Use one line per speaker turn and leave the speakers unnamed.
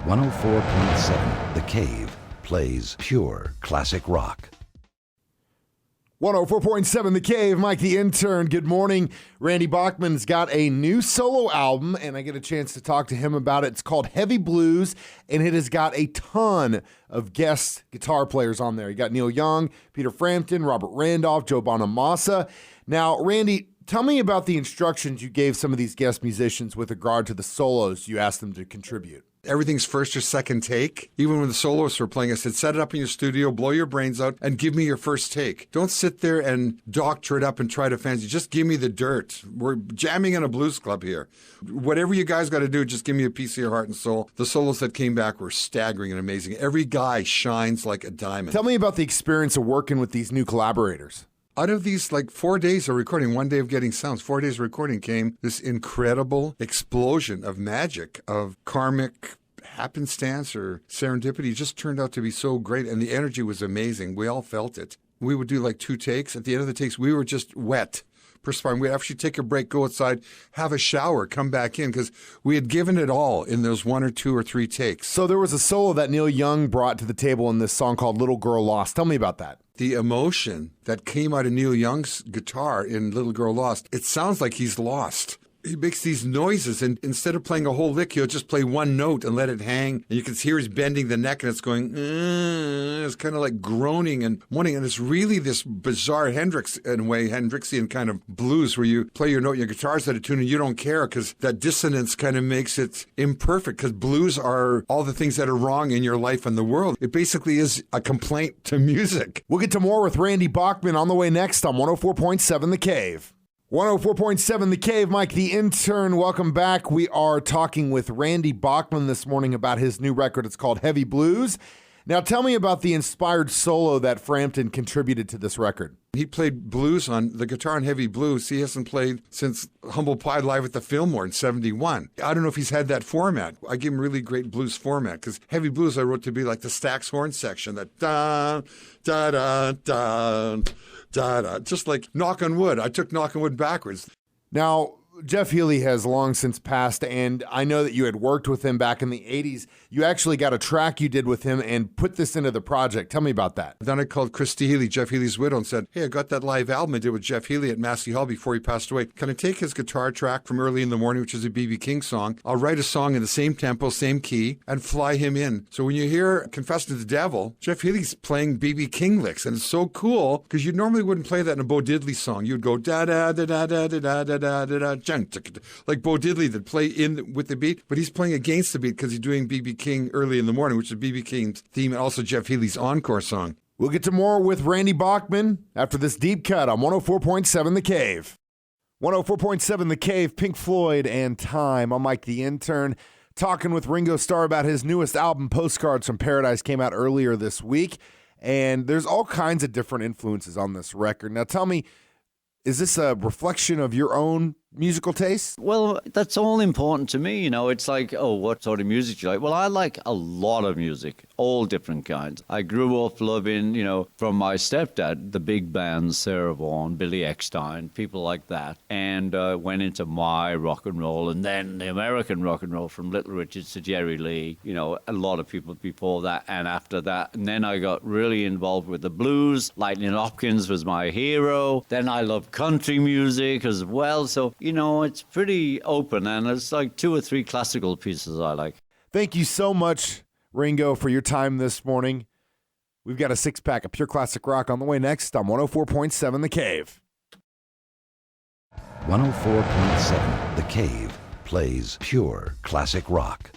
104.7 The Cave plays pure classic rock.
104.7 The Cave, Mike the Intern. Good morning. Randy Bachman's got a new solo album, and I get a chance to talk to him about it. It's called Heavy Blues, and it has got a ton of guest guitar players on there. You got Neil Young, Peter Frampton, Robert Randolph, Joe Bonamassa. Now, Randy, tell me about the instructions you gave some of these guest musicians with regard to the solos you asked them to contribute.
Everything's first or second take. Even when the soloists were playing, I said, set it up in your studio, blow your brains out, and give me your first take. Don't sit there and doctor it up and try to fancy. Just give me the dirt. We're jamming in a blues club here. Whatever you guys got to do, just give me a piece of your heart and soul. The solos that came back were staggering and amazing. Every guy shines like a diamond.
Tell me about the experience of working with these new collaborators.
Out of these 4 days of recording, 1 day of getting sounds, 4 days of recording came this incredible explosion of magic, of karmic happenstance or serendipity. It just turned out to be so great, and the energy was amazing. We all felt it. We would do 2 takes. At the end of the takes, we were just wet, perspiring. We'd actually take a break, go outside, have a shower, come back in, because we had given it all in those 1 or 2 or 3 takes.
So there was a solo that Neil Young brought to the table in this song called Little Girl Lost. Tell me about that.
The emotion that came out of Neil Young's guitar in Little Girl Lost, it sounds like he's lost. He makes these noises, and instead of playing a whole lick, he'll just play one note and let it hang. And you can hear he's bending the neck, and it's going, it's kind of like groaning and moaning. And it's really this bizarre Hendrixian kind of blues where you play your note, your guitar's out of tune, and you don't care because that dissonance kind of makes it imperfect, because blues are all the things that are wrong in your life and the world. It basically is a complaint to music.
We'll get to more with Randy Bachman on the way next on 104.7 The Cave. 104.7 The Cave, Mike the Intern. Welcome back. We are talking with Randy Bachman this morning about his new record. It's called Heavy Blues. Now tell me about the inspired solo that Frampton contributed to this record.
He played blues on the guitar in Heavy Blues. He hasn't played since Humble Pie live at the Fillmore in 71. I don't know if he's had that format. I give him really great blues format, because Heavy Blues I wrote to be like the Stax horn section, that da da da da da da, just like Knock on Wood. I took Knock on Wood backwards.
Now, Jeff Healey has long since passed, and I know that you had worked with him back in the 80s. You actually got a track you did with him and put this into the project. Tell me about that.
Then I called Christy Healey, Jeff Healey's widow, and said, hey, I got that live album I did with Jeff Healey at Massey Hall before he passed away. Can I take his guitar track from Early in the Morning, which is a B.B. King song? I'll write a song in the same tempo, same key, and fly him in. So when you hear Confessing to the Devil, Jeff Healey's playing B.B. King licks, and it's so cool, because you normally wouldn't play that in a Bo Diddley song. You'd go da-da-da-da-da-da-da-da-da, like Bo Diddley that play in with the beat, but he's playing against the beat because he's doing B.B. King Early in the Morning, which is B.B. King's theme, and also Jeff Healey's encore song.
We'll get to more with Randy Bachman after this deep cut on 104.7 The Cave. 104.7 The Cave, Pink Floyd and Time. I'm Mike the Intern, talking with Ringo Starr about his newest album, Postcards from Paradise, came out earlier this week, and there's all kinds of different influences on this record. Now tell me, is this a reflection of your own musical taste?
Well, that's all important to me. It's like, oh, what sort of music do you like? Well, I like a lot of music, all different kinds. I grew up loving, from my stepdad, the big bands, Sarah Vaughan, Billy Eckstine, people like that. And went into my rock and roll, and then the American rock and roll from Little Richards to Jerry Lee, a lot of people before that and after that. And then I got really involved with the blues. Lightning Hopkins was my hero. Then I loved country music as well. So, it's pretty open, and it's like 2 or 3 classical pieces I like.
Thank you so much, Ringo, for your time this morning. We've got a 6-pack of pure classic rock on the way next on 104.7 The Cave.
104.7 The Cave plays pure classic rock.